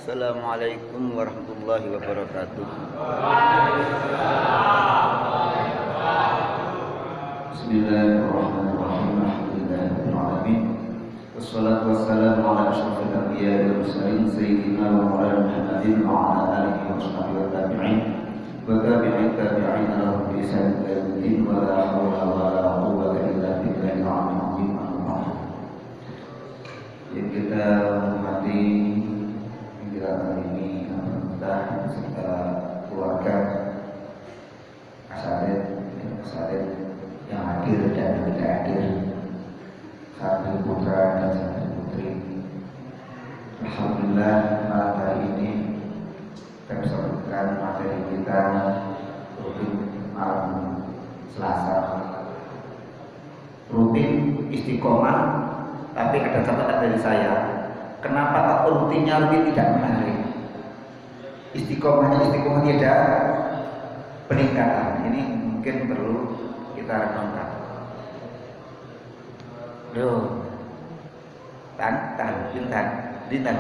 Assalamualaikum warahmatullahi wabarakatuh. Bismillahirrahmanirrahim. Alhamdulillahirabbil alamin. Wassalatu wassalamu ala asyrofil anbiya'i wal mursalin sayyidina wa maulana Muhammadin wa ala alihi wa sahbihi wa tabi'in wa tabi'in tabi'in lahum bi ihsan ila yaumil wa la haula wa la quwwata illa billahil aliyyil azim. Yang kita hormati kali ini kita beserta keluarga Asarid yang hadir dan yang tidak hadir, santri putra dan santri putri. Alhamdulillah malam hari ini kita bisa memberikan materi kita rutin malam Selasa, rutin istiqomah. Tapi ada catatan dari saya, kenapa rutinnya lebih tidak menarik? Istiqomahnya tidak peningkatan. Ini mungkin perlu kita renungkan. Loh, Dintan.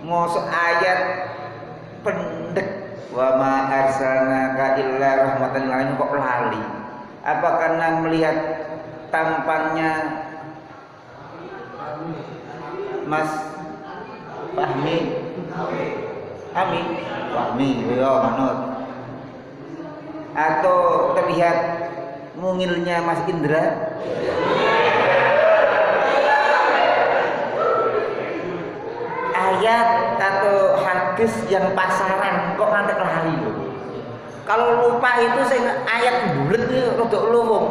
Ngosok ayat pendek wa ma arsalnaka illa rahmatan lil alamin kok lali? Apa karena melihat tampannya Mas Fahmi, ya manut. Atau terlihat mungilnya Mas Indra? Ayat atau hadis yang pasaran kok ngantek lali loh. Kalau lupa itu saya ayat bulet nih rodok luwung.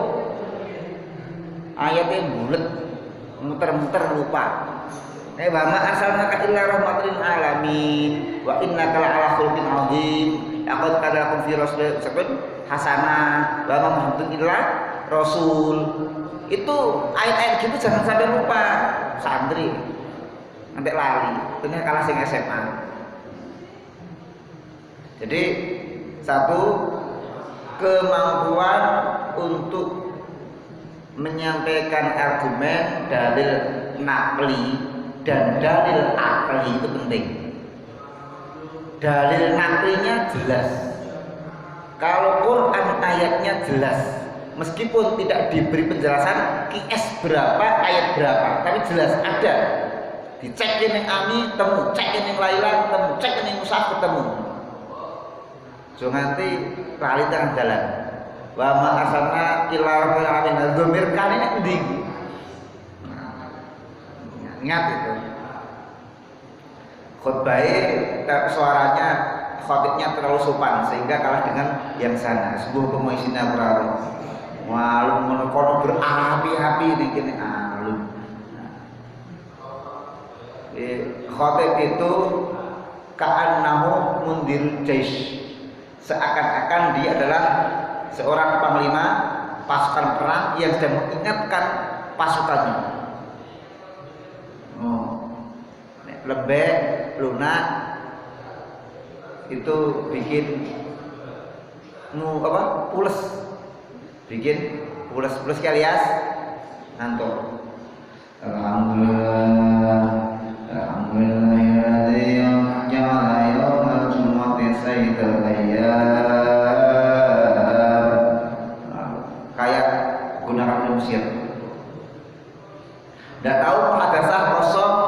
Ayatnya bulet, muter-muter lupa. Wa ma arsalnaka illa rahmatan lil alamin wa innaka la'ala khuluqin 'adzim. Laqad kana lakum fi rasulillah hasanah wa ma Muhammadun illa rasul. Itu ayat-ayat gitu jangan sampai lupa, santri. Nanti lali, ternyata kalah sing SMA. Jadi satu, kemampuan untuk menyampaikan argumen, dalil nakli dan dalil akli itu penting. Dalil naklinya jelas. Kalau Quran ayatnya jelas, meskipun tidak diberi penjelasan QS berapa, ayat berapa, tapi jelas ada. Dicek yang Ami temu, cek yang Laila temu, cek yang Musaf ketemu. So nanti lali tengah jalan. Wa ma arsalna illa rahmatan lil alamin. Dhamir kan ini endi? Ingat itu. Khutbahnya suaranya khotibnya terlalu sopan sehingga kalah dengan yang sana. Sebuah pemaisina berarti walum monokono berapi-api ini kini alum. Khotib itu ka'annahu mundir jaish, seakan-akan dia adalah seorang panglima pasukan perang yang sedang mengingatkan pasukannya. Lembek, lunak itu bikin pules, pules alias ngantuk. Alhamdulillahilladzi ja'ala yawmal jumu'ati sayyidal ayyam. Kayak gunakan Mesir. Nggak tahu madrasah kosong,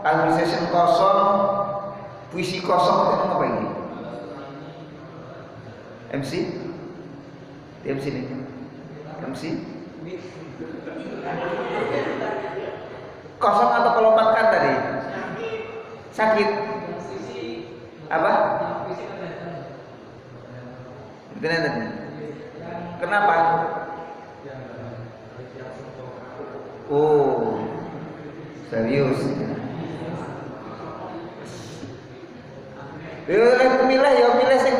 conversation kosong, puisi kosong, itu apa ini? MC nih. MC kosong atau kelopatkan tadi? Sakit? Apa? Kenapa? Oh, serius. Milih sing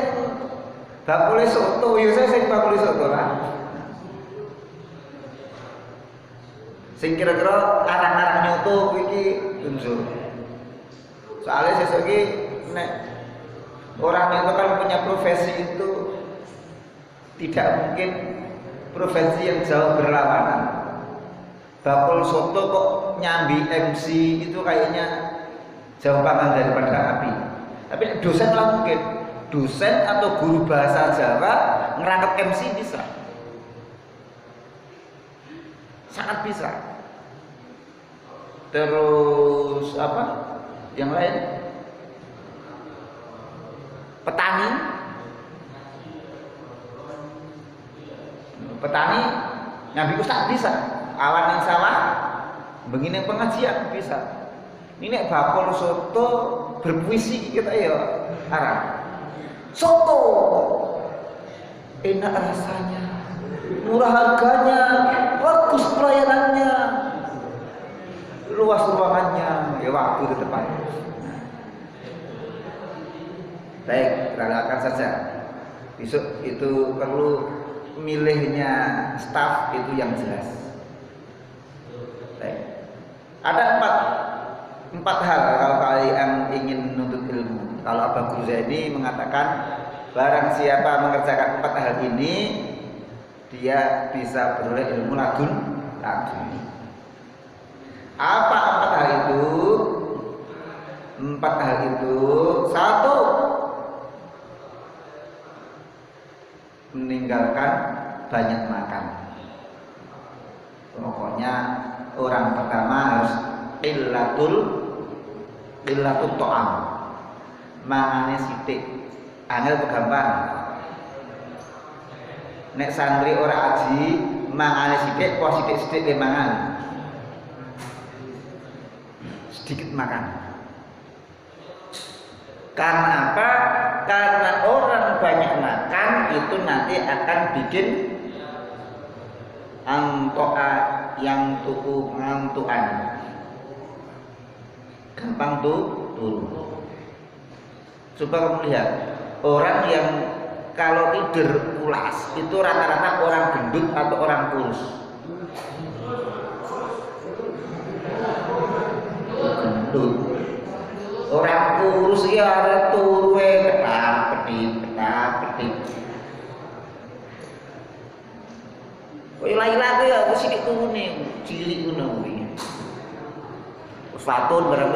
bakule soto, sing bakule soto lah. Sing kira-kira arang-arang nyoto iki tunjuk. Soalnya sesuk iki nek orang itu kalau punya profesi itu tidak mungkin profesi yang jauh berlawanan. Bakul soto kok nyambi MC itu kayaknya jauh panggang daripada api. Tapi dosen lah mungkin, dosen atau guru bahasa Jawa ngerangkap MC bisa, sangat bisa. Terus apa? Yang lain? Petani nyambi ustaz bisa, awan yang sawah begini pengajian bisa. Ini nek bakul soto berpuisi kita ya arah soto enak rasanya, murah harganya, bagus pelayanannya, luas ruangannya, ya waktu di depan. Baik, relakan saja. Besok itu perlu milihnya staf itu yang jelas. Baik. Ada empat hal kalau kalian ingin menuntut ilmu. Kalau Abah Guru Zaini mengatakan barang siapa mengerjakan 4 hal ini, dia bisa beroleh ilmu laduni. Apa 4 hal itu? 4 hal itu, 1, meninggalkan banyak makan. Pokoknya orang pertama harus qillatul ta'am, mangane sithik. Angel gampang. Nek santri ora aji mangane sithik, kok sithik-sithik mangan. Sedikit makan. Karena apa? Karena orang banyak makan itu nanti akan bikin antoa yang tuku ngantuan. Gampang turun. Coba kamu lihat orang yang kalau tidur pulas itu rata-rata orang gendut atau orang kurus. Gendut. Orang kurus ya ada turwe petap-petip. Kok ilang-ilang ya aku sithik turune, cilik ngono kuwi. Wis fatun barang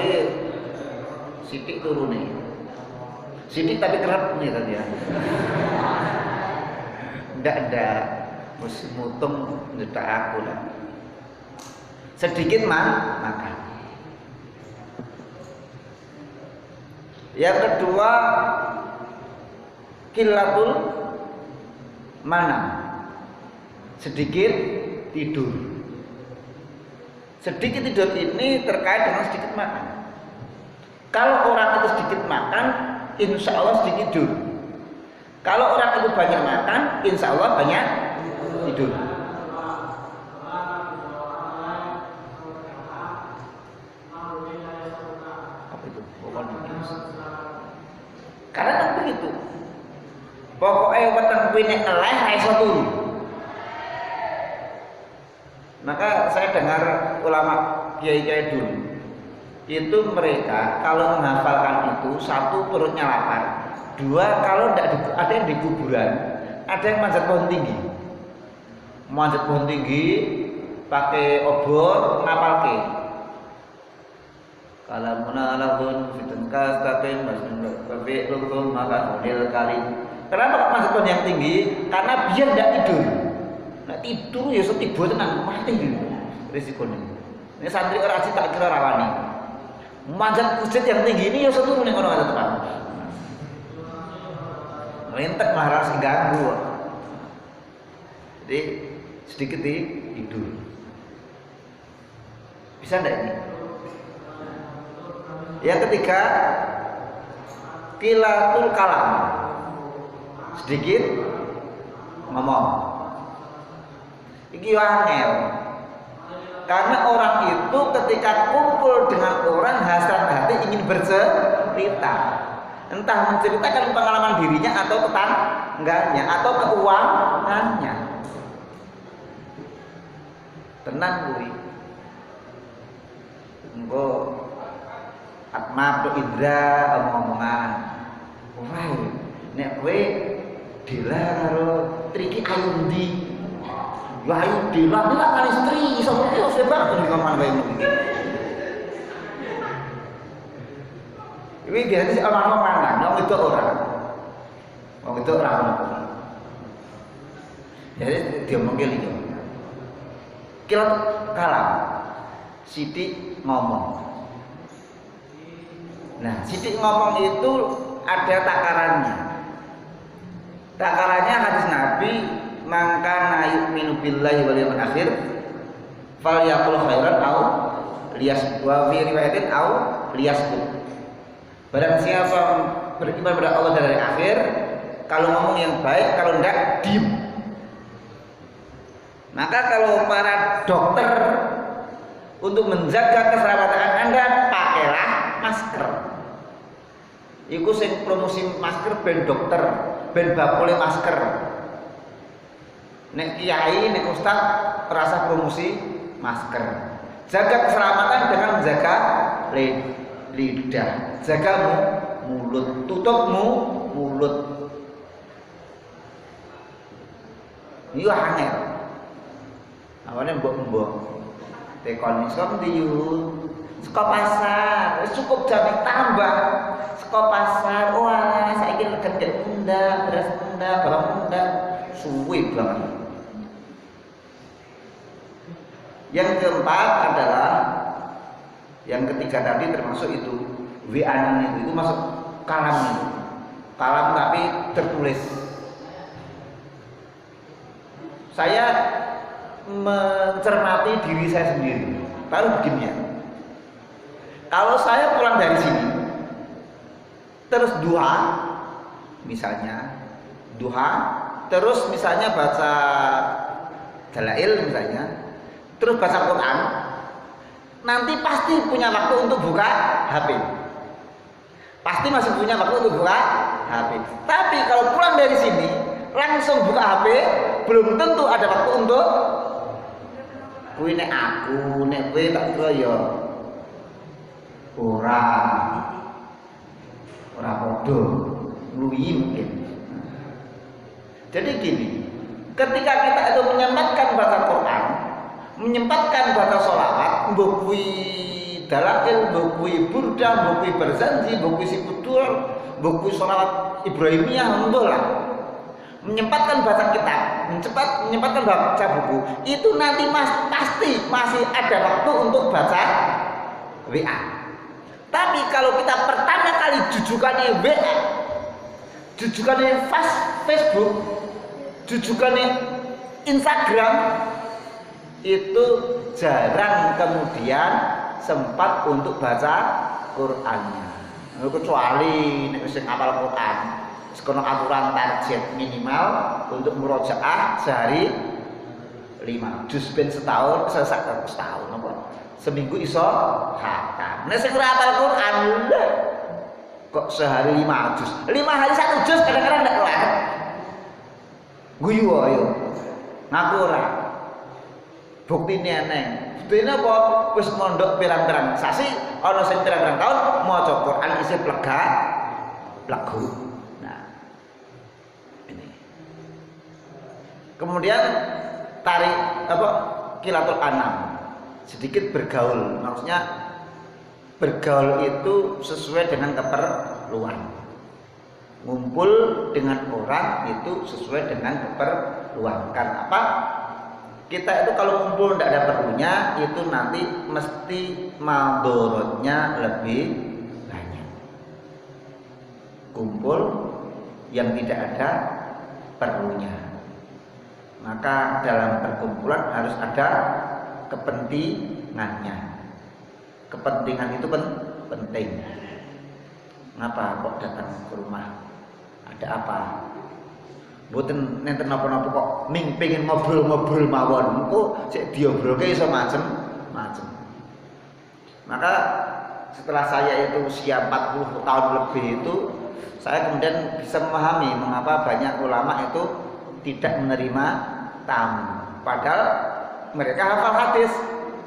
sithik turune. Sithik tapi kerap nih tadi ya. Ndak mesti mutung nyetak aku lah. Sedikit makan. Yang kedua, qillatul manam. Sedikit tidur. Sedikit tidur ini terkait dengan sedikit makan. Kalau orang itu sedikit makan, insya Allah sedikit tidur. Kalau orang itu banyak makan, insya Allah banyak tidur. Apa itu? Karena kan begitu. Pokoknya weteng kuwi nek eleh ra iso turu. Maka saya dengar ulama kiai-kiai dulu itu mereka kalau menghafalkan itu, 1 perutnya lapar, 2 kalau ada yang di kuburan, ada yang manjat pohon tinggi, pakai obor ngapalke. Kalau munalahun fitun kastakin masih lukum maka model kali. Kenapa manjat pohon yang tinggi? Karena biar tidak tidur. Nah tidur ya setiba tenang mati risikonya. Ini santri orang aji tak kira rawani. Manjat bukit yang tinggi ini ya satu ning orang ada tekan. Mentek marah ganggu. Jadi sedikit tidur. Bisa enggak ini? Yang ketiga, qillatul kalam. Sedikit ngomong. Iki angel. Karena orang itu ketika kumpul dengan orang hasrat hati ingin bercerita. Entah menceritakan pengalaman dirinya atau tetangganya atau keuangannya. Tenang kuwi. Engko Atma atau Indra omong-omongan. Wah, nek kowe dila karo Triki Ayundi. Ya ayo dila kan istri iso sebab ngomong kaya ngono iki. Ini biasanya si orang lanang, wong itu orang. Wong itu orang. Jadi dia mungkin itu. Kilat kalam. Sidik ngomong. Nah, sidik ngomong itu ada takarannya. Takarannya hadis Nabi, maka yu'minu billahi wal yawmil akhir falyaqul khairan aw liyasmut wa fi riwayatin aw liyasmut. Barang siapa beriman pada Allah dan hari akhir, kalau ngomong yang baik, kalau enggak diam. Maka kalau para dokter untuk menjaga keselamatan Anda, pakailah masker. Iku sing promosi masker ben dokter, ben bakule masker. Nek kiai, nek ustaz rasa promosi masker. Jaga keselamatan dengan menjaga lidah, jaga mulut, tutupmu mulut. Iya angel. Awalnya mbok tekon iso ndi yo? Saka pasar, cukup jam tambah. Saka pasar, wah saiki legend unda, beras unda, bawang unda, suwe banget. Yang keempat adalah yang ketiga tadi termasuk itu WA itu masuk kalam itu. Kalam tapi tertulis. Saya mencermati diri saya sendiri. Lalu begini ya. Kalau saya pulang dari sini terus duha misalnya, terus misalnya baca dalail misalnya, terus baca Quran, nanti pasti punya waktu untuk buka HP. Pasti masih punya waktu untuk buka HP. Tapi kalau pulang dari sini langsung buka HP, belum tentu ada waktu untuk kuwi nek aku, nek kowe tak kira ya ora podo, luwi mungkin. Jadi gini, ketika kita itu menyempatkan baca Quran, menyempatkan baca sholawat, mbok kuwi dalail, mbok kuwi burdah, mbok kuwi berzanji, mbok kuwi sikutul, mbok kuwi sholawat Ibrahimiyah, lah. Menyempatkan baca kitab, menyempatkan baca buku, itu nanti pasti masih ada waktu untuk baca WA. Tapi kalau kita pertama kali jujukannya WA, jujukannya Facebook, jujukannya Instagram, itu jarang kemudian sempat untuk baca Qurannya. Kecuali nek sing hafal Quran, sekono aturan target minimal untuk murojaah sehari 5 juz ben setahun, setahun apa? Seminggu iso khatam. Nek sing ora hafal Quran kok sehari 5 juz. 5 hari 1 juz kadang-kadang ndak kelar. Guyu ayo. Ngaku ora. Buktine eneng. Buktine apa? Wis mondok pirang-pirang sasi, ana sing pirang-pirang taun maca Quran isih plega lagu. Kemudian tarik kilatul anam, sedikit bergaul, maksudnya bergaul itu sesuai dengan keperluan. Ngumpul dengan orang itu sesuai dengan keperluan. Karena apa? Kita itu kalau ngumpul tidak ada perlunya, itu nanti mesti madorotnya lebih banyak. Kumpul yang tidak ada perlunya. Maka dalam perkumpulan harus ada kepentingannya. Kepentingan itu penting. Ngapa kok datang ke rumah? Ada apa? Mboten nenten napa-napa kok ming pengen ngobrol-ngobrol mawon. Engko sik diobrolke iso macem-macem. Maka setelah saya itu usia 40 tahun lebih itu, saya kemudian bisa memahami mengapa banyak ulama itu tidak menerima tamu. Padahal mereka hafal hadis,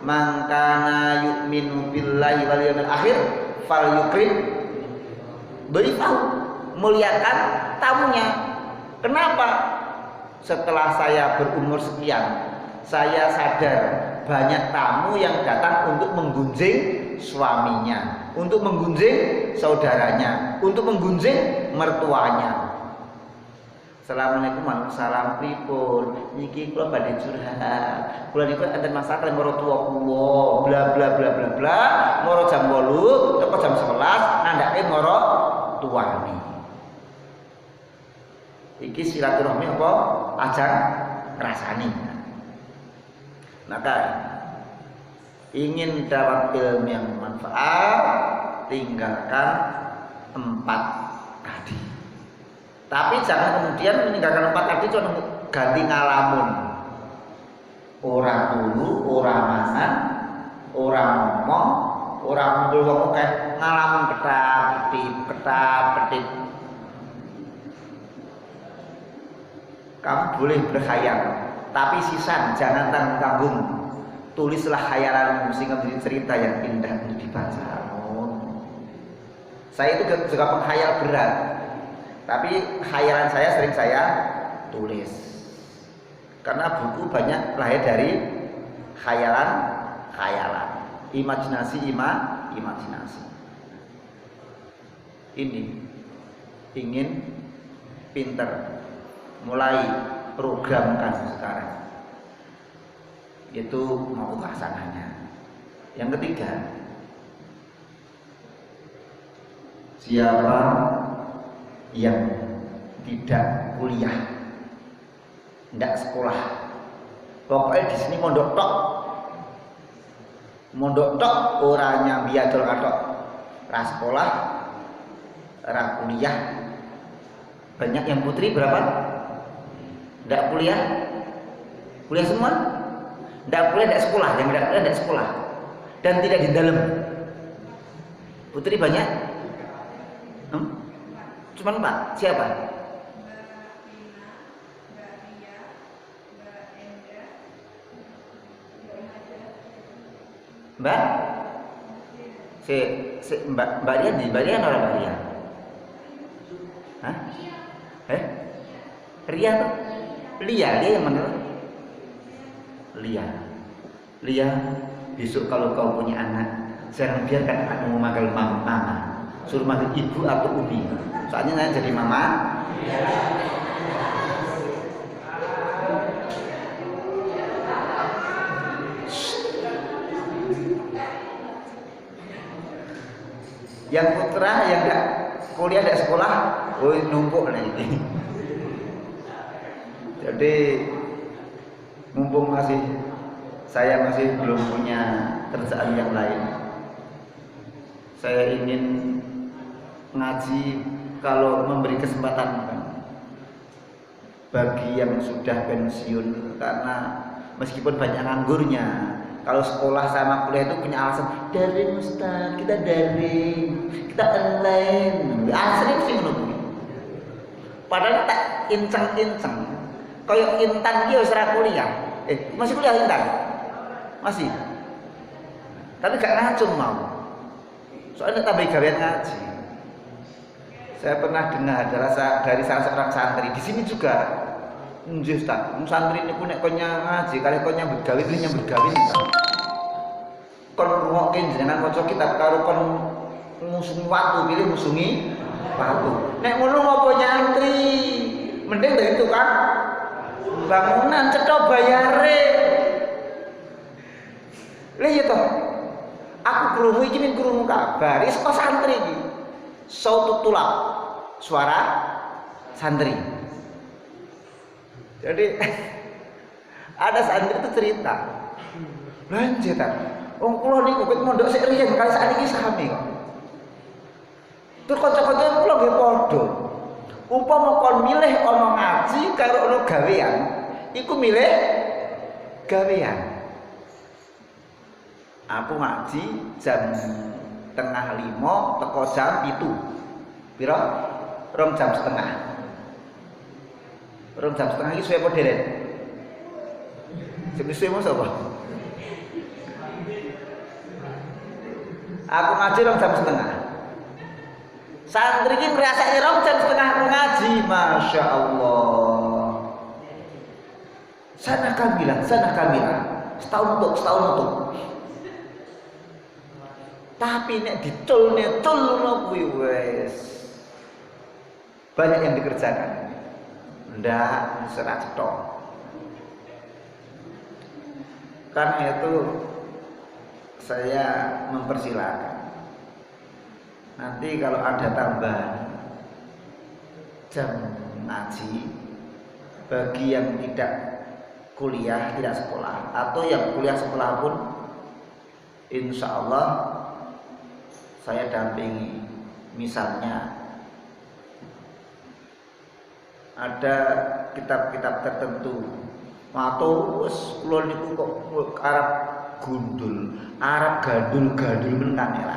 "Man kana yu'minu billahi wal yawmil akhir falyukrim dhaifahu." Muliakan tamunya. Kenapa? Setelah saya berumur sekian, saya sadar banyak tamu yang datang untuk menggunjing suaminya. untuk menggunjing saudaranya, untuk menggunjing mertuanya. Assalamualaikum warahmatullahi wabarakatuh. Niki kula badhe curhat. Kula niku enten masalah kaliyan maratuwa kula, bla bla bla bla bla. Moro jam 8, teko jam 11, nandhake moro tuane. Iki silaturahmi apa ajang ngrasani. Maka ingin dapat ilmu yang bermanfaat, tinggalkan 4 tadi. Tapi jangan kemudian meninggalkan 4 tadi cuma ganti ngalamun. Orang dulu, orang mangan, orang ngomong, orang ngumpul kayak ngalamun ketap-ketip. Kamu boleh berkhayal, tapi sisan jangan tanggung-tanggung. Tulislah khayalanmu sehingga menjadi cerita yang indah untuk dibaca. Saya itu juga pengkhayal berat, tapi khayalan saya sering saya tulis. Karena buku banyak lahir dari khayalan, imajinasi. Ini ingin pinter, mulai programkan sekarang. Itu mau pasangannya. Yang ketiga, siapa yang tidak kuliah, tidak sekolah, pokoknya di sini mondok tok, orangnya biadol katok, ra sekolah, ra kuliah. Banyak yang putri berapa? Tidak kuliah semua. Tidak boleh tidak sekolah, yang tidak boleh tidak sekolah dan tidak di dalam. Putri banyak? Cuman 4. Siapa? Mbak? Mbak Ria di Mbak Ria orang Mbak Ria? Hah? Ria tuh? Lia yang mana? Lia, besok kalau kau punya anak, jangan biarkan anakmu manggil mama, suruh manggil ibu atau umi. Soalnya saya jadi mama. Yang putra yang enggak kuliah enggak sekolah, numpuk lah ini. Jadi mumpung saya masih belum punya kerjaan yang lain, saya ingin ngaji kalau memberi kesempatan bagi yang sudah pensiun, karena meskipun banyak nganggurnya, kalau sekolah sama kuliah itu punya alasan daring Ustaz, kita daring, kita online, asli sih menurut. Padahal tak inceng-inceng, kayak Intan dia ora kuliah, masih kuliah Intan, masih, tapi gak ngacung mau, soalnya tambah gawean ngaji. Saya pernah dengar dari salah seorang santri di sini juga, nggih Ustaz, santri niku nek kon ngaji kali kon nyambut gawe iki nyambut gawe niku. Kon rungokke jenengan maca kitab karo kon musungi watu, pilih musungi watu. Nek ngono ngopo nyantri? Mending dari tukang bangunan cetha bayare. Lha iya toh. Aku krungu iki min krungu kabar, wis kok santri iki. Sautut tulak, suara santri. Jadi ada santri itu cerita, lanjutan, kula niku ket mondok sik riyen kali sakniki sami kok. Tur kanca-kanca kula nggih padha. Umpama kon milih ana ngaji karo ana gawean, iku milih gawean. Aku ngaji jam 4:30 teko jam 7. Piro? 2 jam setengah. 2 jam setengah iki suwe apa deret? Sing suwe mos apa? Aku ngaji 2 jam setengah. Santri iki ngrasake 2 jam setengah aku ngaji, Masya Allah. Sana kamilah. Setahun untuk. Tapi nek ditulno kuwi wis banyak yang dikerjakan. Ndak serat cetok. Karena itu saya mempersilahkan. Nanti kalau ada tambahan jam ngaji bagi yang tidak kuliah, tidak sekolah, atau yang kuliah sekolah pun, insya Allah saya dampingi. Misalnya ada kitab-kitab tertentu, atau kula niku kok Arab gundul, Arab gandul-gandul mentang ya.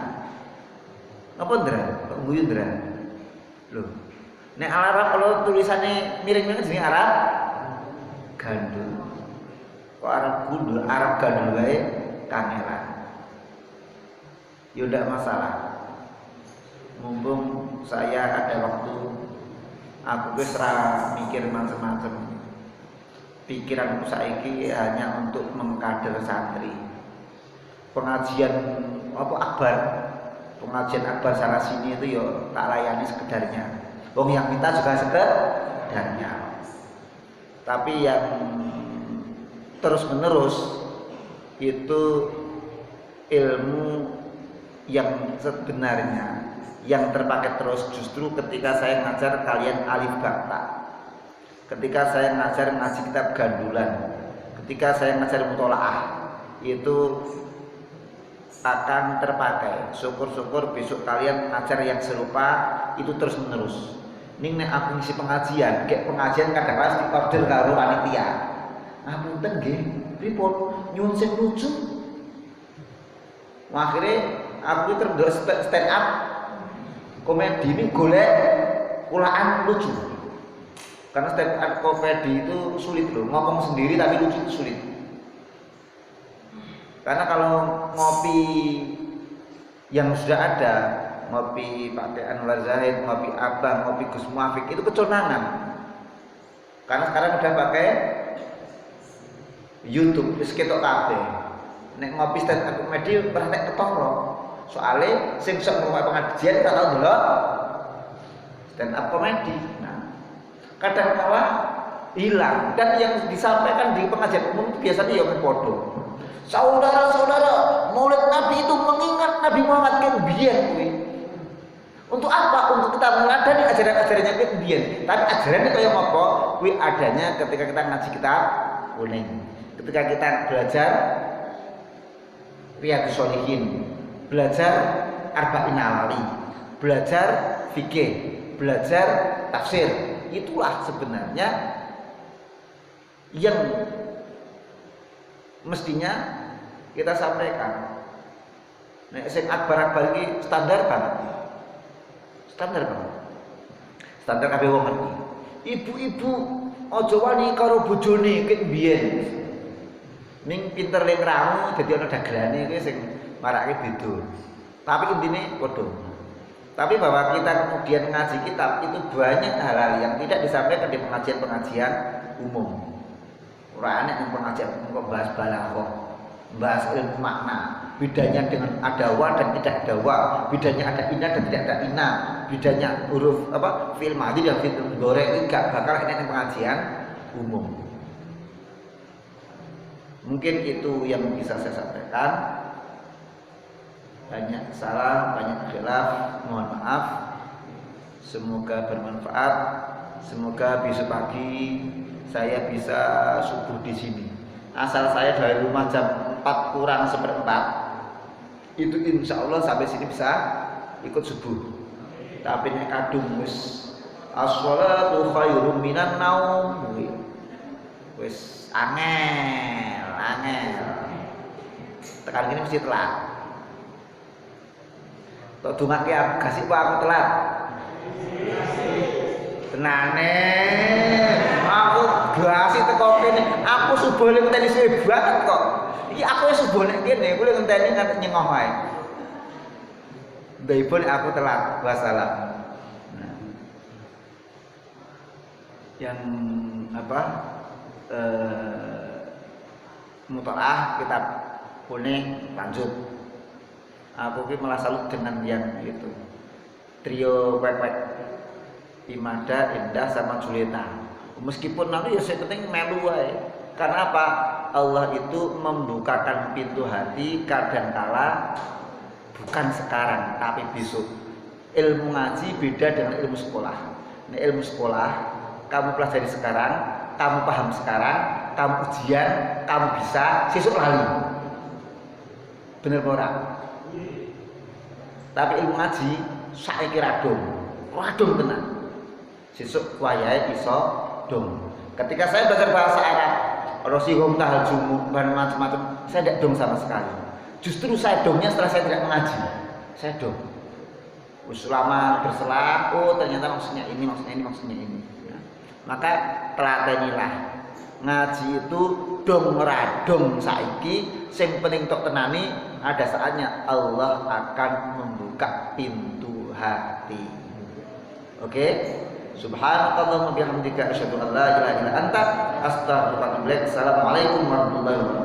Apa ndra? Kok guyu ndra? Loh. Nek Arab kalau tulisannya miring-miring jenenge Arab gandul. Kok Arab gundul, Arab gandul wae kangelan. Ya ndak masalah. Mumpung saya ada waktu, aku wis ra mikir macam-macam. Pikiranku saiki hanya untuk mengkader santri. Pengajian apa akbar? Pengajian akbar sana sini itu ya tak layani sekedarnya. Wong yang minta juga sekedarnya. Tapi yang terus menerus itu ilmu yang sebenarnya, yang terpakai terus justru ketika saya ngajar kalian alif ba ta. Ketika saya ngajar ngaji kitab gandulan, ketika saya ngajar mutolaah, itu akan terpakai. Syukur-syukur besok kalian ngajar yang serupa itu terus menerus. Ning nek aku ngisi pengajian, kayak pengajian kadang-kadang diorder karo panitia. Ngapunten nggih, pripun nyuwun sing lucu. Akhirnya aku terus stand up komedi ini golek ulaan lucu. Karena stand up komedi itu sulit loh, ngomong sendiri tapi lucu itu sulit. Karena kalau ngopi yang sudah ada, ngopi Pak Anwar Zahid, ngopi Abang, ngopi Gus Muafik itu keconangan. Karena sekarang udah pakai YouTube, wis ketok kabeh. Nek ngopi stand up komedi praktek ketara. Soale sing sok ngomong pengajian tak tau delok stand up komedi. Nah, kadang kala hilang dan yang disampaikan di pengajian umum itu biasanya ya padha. Saudara-saudara, Maulid Nabi itu mengingat Nabi Muhammad kan biyen kuwi. Untuk apa? Untuk kita meneladani ajaran-ajarannya kan biyen. Tapi ajarannya kaya apa? Kuwi adanya ketika kita ngaji kitab kuning. Ketika kita belajar Riyadhus Shalihin, belajar Arba'in Nawawi, belajar fikih, belajar tafsir. Itulah sebenarnya yang mestinya kita sampaikan. Nek sing akbar-akbar iki standar banget. Standar banget. Standar kabeh wong ngerti. Ibu-ibu aja wani karo bojone ket biyen. Ning pinter ning ramu dadi ana dagelane kuwi sing marake beda. Tapi intine padha. Tapi bahwa kita kemudian ngaji kitab itu banyak hal-hal yang tidak disampaikan di pengajian-pengajian umum. Ora enek pengajian kok bahas balaghah, bahas ilmu makna, bedanya dengan ada wa dan tidak ada wa, bedanya ada ina dan tidak ada ina, bedanya huruf apa fi'il madhi dan fi'il mudhari itu enggak bakal enek pengajian umum. Mungkin itu yang bisa saya sampaikan. Banyak salah, banyak khilaf, mohon maaf. Semoga bermanfaat. Semoga besok pagi saya bisa subuh di sini. Asal saya dari rumah jam 4 kurang seperempat, itu insya Allah sampai sini bisa ikut subuh. Tapi nek kadung wis as-shalatu khairum minan naum, wis angel. Tekan gini mesti telat. Tok dongake aku gasik kok aku telat. Tenane aku gasi teko kene, aku subuh ning ngenteni suwe banget kok. Iki aku wis subuh nek kene, kuwi ngenteni nganti nyengoh wae. Ndaipun aku telat, wassalam. Nah. Yang apa? Mutolaah kitab kuning lanjut. Aku ki malah salut dengan yang itu. Trio Pepek, Imada, Indah sama Julieta. Meskipun nanti ya saya penting melu wae. Karena apa? Allah itu membukakan pintu hati kadangkala bukan sekarang tapi besok. Ilmu ngaji beda dengan ilmu sekolah. Ini ilmu sekolah kamu pelajari sekarang, kamu paham sekarang, kamu ujian, kamu bisa, sesuk lali. Bener ora? Tapi ilmu ngaji saiki radong tenan. Sesuk wayahe iso dong. Ketika saya belajar bahasa Arab, Rosihum tahal jumu dan macam-macam, saya tidak dong sama sekali. Justru saya dongnya setelah saya tidak mengaji. Saya dong. Lama berselang, oh ternyata maksudnya ini, maksudnya ini. Ya. Maka telatenilah. Ngaji itu dong radong saiki, sing penting tok tenani, ada saatnya Allah akan membuka pintu hati. Oke? Subhanakallahumma bihamdika asyhadu an la ilaha illa anta astaghfiruka wa atubu ilaik. Assalamualaikum warahmatullahi wabarakatuh.